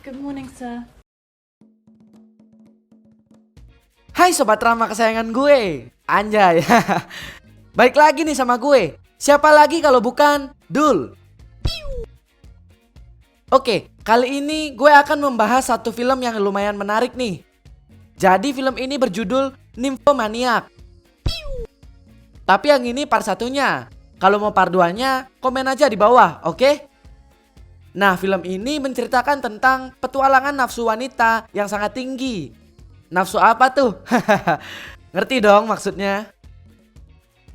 Good morning, sir. Hai Sobat Rama kesayangan gue, Anjay. Baik lagi nih sama gue. Siapa lagi kalau bukan Dul. Oke, kali ini gue akan membahas satu film yang lumayan menarik nih. Jadi film ini berjudul Nymphomaniac. Tapi yang ini part satunya. Kalau mau part 2-nya, komen aja di bawah, oke? Nah, film ini menceritakan tentang petualangan nafsu wanita yang sangat tinggi. Nafsu apa tuh? Ngerti dong maksudnya?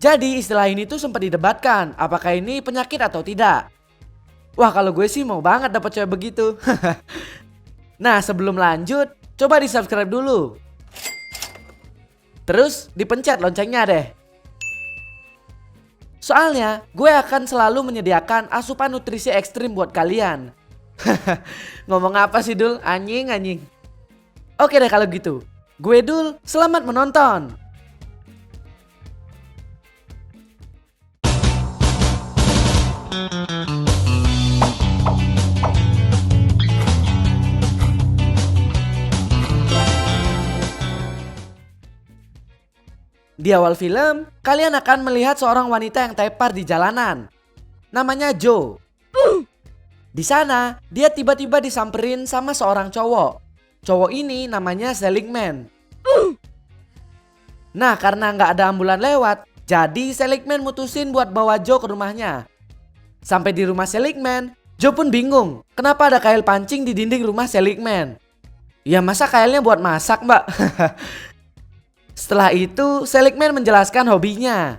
Jadi istilah ini tuh sempat didebatkan, apakah ini penyakit atau tidak. Wah, kalau gue sih mau banget dapat cewek begitu. Nah, sebelum lanjut, coba di-subscribe dulu. Terus dipencet loncengnya deh. Soalnya gue akan selalu menyediakan asupan nutrisi ekstrim buat kalian. Ngomong apa sih Dul? Anjing. Oke deh kalau gitu. Gue Dul, selamat menonton. Di awal film, kalian akan melihat seorang wanita yang tepar di jalanan. Namanya Jo. Di sana, dia tiba-tiba disamperin sama seorang cowok. Cowok ini namanya Seligman. Nah, karena nggak ada ambulan lewat, jadi Seligman mutusin buat bawa Jo ke rumahnya. Sampai di rumah Seligman, Jo pun bingung, kenapa ada kail pancing di dinding rumah Seligman. Ya masa kailnya buat masak, mbak? Setelah itu, Seligman menjelaskan hobinya.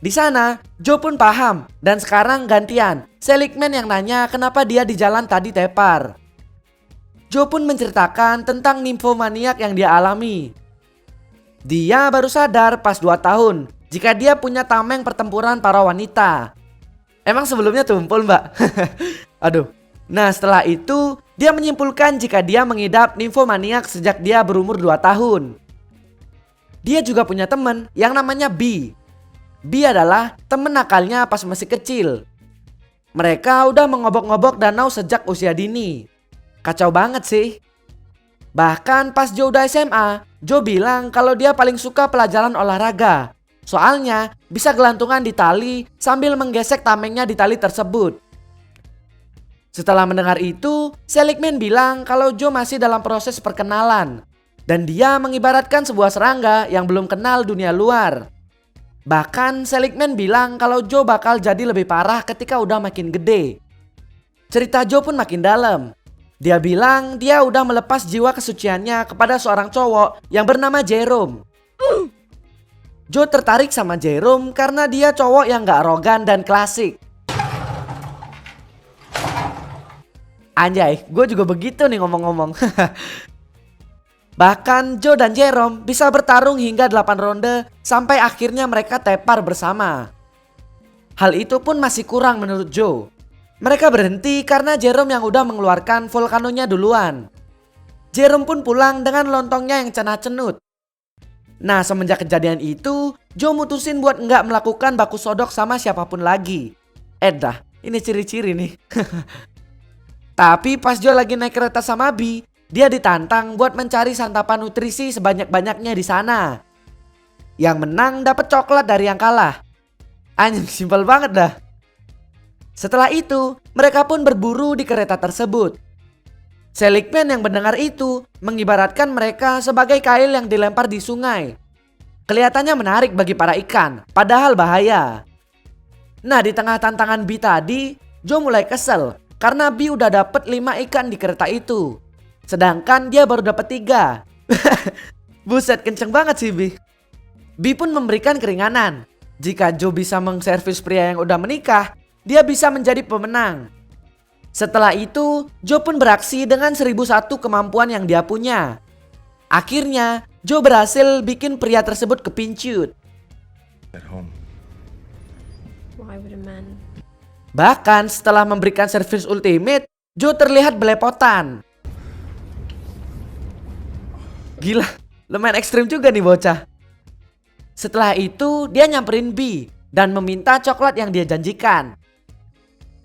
Di sana, Jo pun paham dan sekarang gantian. Seligman yang nanya kenapa dia di jalan tadi tepar. Jo pun menceritakan tentang nymphomaniac yang dia alami. Dia baru sadar pas 2 tahun jika dia punya tameng pertempuran para wanita. Emang sebelumnya tumpul, mbak? Aduh. Nah, setelah itu dia menyimpulkan jika dia mengidap nymphomaniac sejak dia berumur 2 tahun. Dia juga punya teman yang namanya B. B adalah temen nakalnya pas masih kecil. Mereka udah mengobok-ngobok danau sejak usia dini. Kacau banget sih. Bahkan pas Jo udah SMA, Jo bilang kalau dia paling suka pelajaran olahraga. Soalnya bisa gelantungan di tali sambil menggesek tamengnya di tali tersebut. Setelah mendengar itu, Seligman bilang kalau Jo masih dalam proses perkenalan. Dan dia mengibaratkan sebuah serangga yang belum kenal dunia luar. Bahkan Seligman bilang kalau Jo bakal jadi lebih parah ketika udah makin gede. Cerita Jo pun makin dalam. Dia bilang dia udah melepas jiwa kesuciannya kepada seorang cowok yang bernama Jerome. Jo tertarik sama Jerome karena dia cowok yang gak arogan dan klasik. Anjay, gue juga begitu nih ngomong-ngomong. Bahkan Jo dan Jerome bisa bertarung hingga 8 ronde sampai akhirnya mereka tepar bersama. Hal itu pun masih kurang menurut Jo. Mereka berhenti karena Jerome yang udah mengeluarkan volcanonya duluan. Jerome pun pulang dengan lontongnya yang cenat-cenut. Nah, semenjak kejadian itu, Jo mutusin buat nggak melakukan baku sodok sama siapapun lagi. Dah, ini ciri-ciri nih. Tapi pas Jo lagi naik kereta sama B, dia ditantang buat mencari santapan nutrisi sebanyak-banyaknya di sana. Yang menang dapat coklat dari yang kalah. Anjing, simpel banget dah. Setelah itu, mereka pun berburu di kereta tersebut. Seligman yang mendengar itu mengibaratkan mereka sebagai kail yang dilempar di sungai. Kelihatannya menarik bagi para ikan, padahal bahaya. Nah, di tengah tantangan B tadi, Jo mulai kesel karena B udah dapet 5 ikan di kereta itu. Sedangkan dia baru dapat 3. Buset, kenceng banget sih B. B pun memberikan keringanan. Jika Jo bisa mengservis pria yang udah menikah, dia bisa menjadi pemenang. Setelah itu, Jo pun beraksi dengan 1001 kemampuan yang dia punya. Akhirnya, Jo berhasil bikin pria tersebut kepincut. At home. Why would a man? Bahkan setelah memberikan servis ultimate, Jo terlihat belepotan. Gila, lumayan ekstrim juga nih bocah. Setelah itu dia nyamperin B dan meminta coklat yang dia janjikan.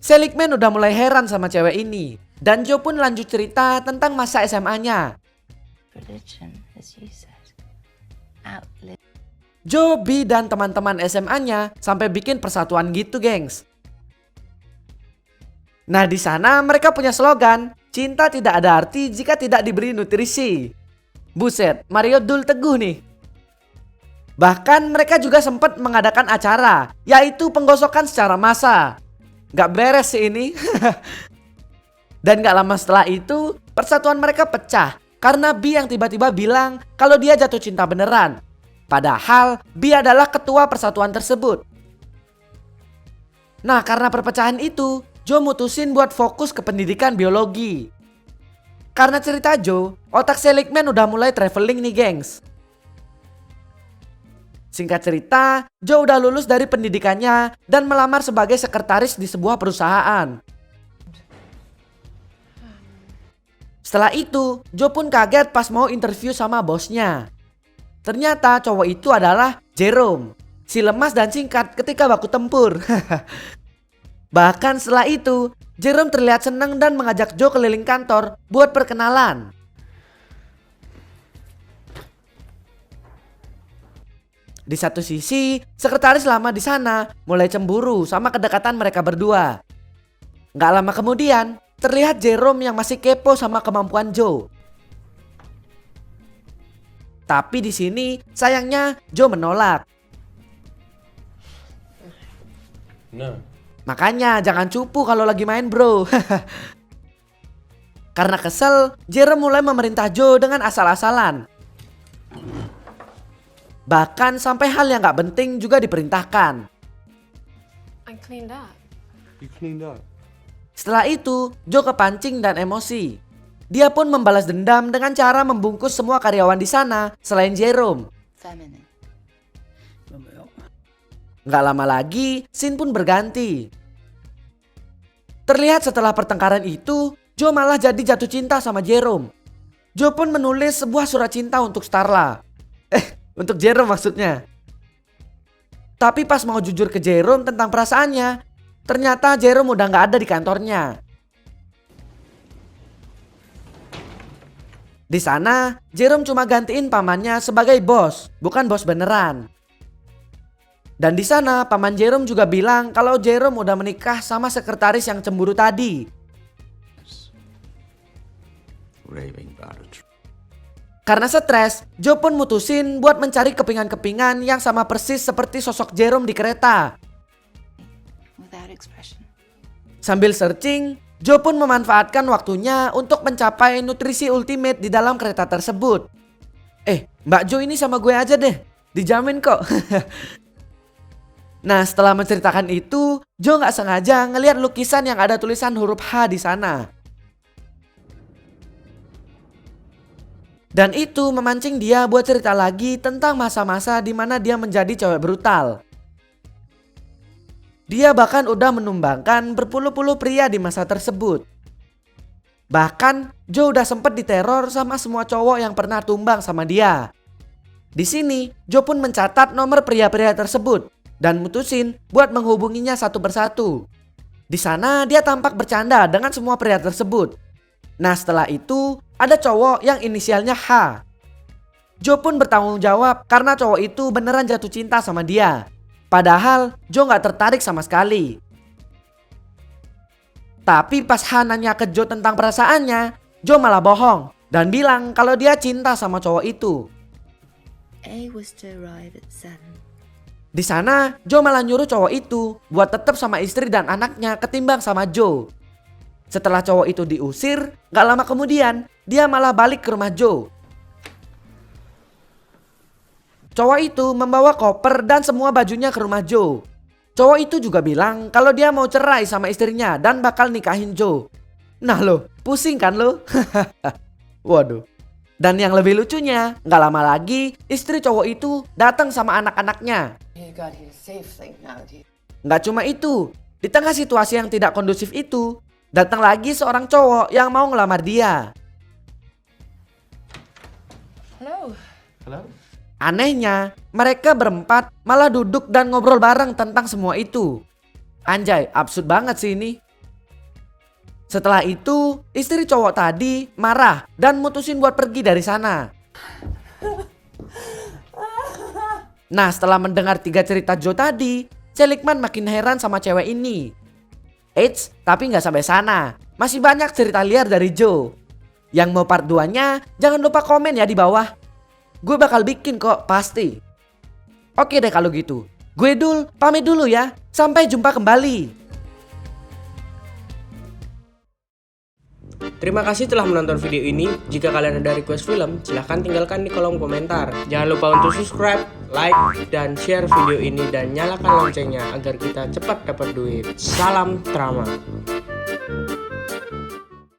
Seligman udah mulai heran sama cewek ini. Dan Joe pun lanjut cerita tentang masa SMA-nya. Religion, as you said, outlive. Joe, B, dan teman-teman SMA-nya sampai bikin persatuan gitu, gengs. Nah, di sana mereka punya slogan, cinta tidak ada arti jika tidak diberi nutrisi. Buset, Mario Dul teguh nih. Bahkan mereka juga sempat mengadakan acara, yaitu penggosokan secara massa. Gak beres sih ini. Dan gak lama setelah itu, persatuan mereka pecah karena B yang tiba-tiba bilang kalau dia jatuh cinta beneran. Padahal B adalah ketua persatuan tersebut. Nah, karena perpecahan itu, Joe mutusin buat fokus ke pendidikan biologi. Karena cerita Joe, otak Seligman udah mulai traveling nih, gengs. Singkat cerita, Joe udah lulus dari pendidikannya dan melamar sebagai sekretaris di sebuah perusahaan. Setelah itu, Joe pun kaget pas mau interview sama bosnya. Ternyata cowok itu adalah Jerome, si lemas dan singkat ketika baku tempur. Bahkan setelah itu, Jerome terlihat senang dan mengajak Joe keliling kantor buat perkenalan. Di satu sisi, sekretaris lama di sana mulai cemburu sama kedekatan mereka berdua. Gak lama kemudian, terlihat Jerome yang masih kepo sama kemampuan Joe. Tapi di sini sayangnya Joe menolak. No. Makanya jangan cupu kalau lagi main, bro. Karena kesel, Jerome mulai memerintah Joe dengan asal-asalan. Bahkan sampai hal yang gak penting juga diperintahkan. I cleaned up. You cleaned up. Setelah itu, Joe kepancing dan emosi. Dia pun membalas dendam dengan cara membungkus semua karyawan di sana selain Jerome. Feminine. Nggak lama lagi, scene pun berganti. Terlihat setelah pertengkaran itu, Joe malah jadi jatuh cinta sama Jerome. Joe pun menulis sebuah surat cinta untuk Starla. Untuk Jerome maksudnya. Tapi pas mau jujur ke Jerome tentang perasaannya, ternyata Jerome udah nggak ada di kantornya. Di sana, Jerome cuma gantiin pamannya sebagai bos, bukan bos beneran. Dan di sana, paman Jerome juga bilang kalau Jerome udah menikah sama sekretaris yang cemburu tadi. Raving about it. Karena stres, Joe pun mutusin buat mencari kepingan-kepingan yang sama persis seperti sosok Jerome di kereta. Without expression. Sambil searching, Joe pun memanfaatkan waktunya untuk mencapai nutrisi ultimate di dalam kereta tersebut. Mbak Joe ini sama gue aja deh, dijamin kok. Nah, setelah menceritakan itu, Joe nggak sengaja ngelihat lukisan yang ada tulisan huruf H di sana. Dan itu memancing dia buat cerita lagi tentang masa-masa di mana dia menjadi cewek brutal. Dia bahkan udah menumbangkan berpuluh-puluh pria di masa tersebut. Bahkan Joe udah sempet diteror sama semua cowok yang pernah tumbang sama dia. Di sini Joe pun mencatat nomor pria-pria tersebut dan mutusin buat menghubunginya satu persatu. Di sana dia tampak bercanda dengan semua pria tersebut. Nah, setelah itu ada cowok yang inisialnya H. Joe pun bertanggung jawab karena cowok itu beneran jatuh cinta sama dia. Padahal Joe gak tertarik sama sekali. Tapi pas H nanya ke Joe tentang perasaannya, Joe malah bohong dan bilang kalau dia cinta sama cowok itu. A was to arrive at 7. Di sana Joe malah nyuruh cowok itu buat tetap sama istri dan anaknya ketimbang sama Joe. Setelah cowok itu diusir, gak lama kemudian dia malah balik ke rumah Joe. Cowok itu membawa koper dan semua bajunya ke rumah Joe. Cowok itu juga bilang kalau dia mau cerai sama istrinya dan bakal nikahin Joe. Nah lo, pusing kan lo? Waduh. Dan yang lebih lucunya, gak lama lagi istri cowok itu datang sama anak-anaknya. Gak cuma itu, di tengah situasi yang tidak kondusif itu, datang lagi seorang cowok yang mau ngelamar dia. Hello. Hello? Anehnya, mereka berempat malah duduk dan ngobrol bareng tentang semua itu. Anjay, absurd banget sih ini. Setelah itu, istri cowok tadi marah dan mutusin buat pergi dari sana. Nah, setelah mendengar 3 cerita Joe tadi, Seligman makin heran sama cewek ini. Eits, tapi nggak sampai sana. Masih banyak cerita liar dari Joe. Yang mau part 2-nya, jangan lupa komen ya di bawah. Gue bakal bikin kok, pasti. Oke deh kalau gitu. Gue Dul, pamit dulu ya. Sampai jumpa kembali. Terima kasih telah menonton video ini. Jika kalian ada request film, silahkan tinggalkan di kolom komentar. Jangan lupa untuk subscribe, like, dan share video ini dan nyalakan loncengnya agar kita cepat dapat duit. Salam drama.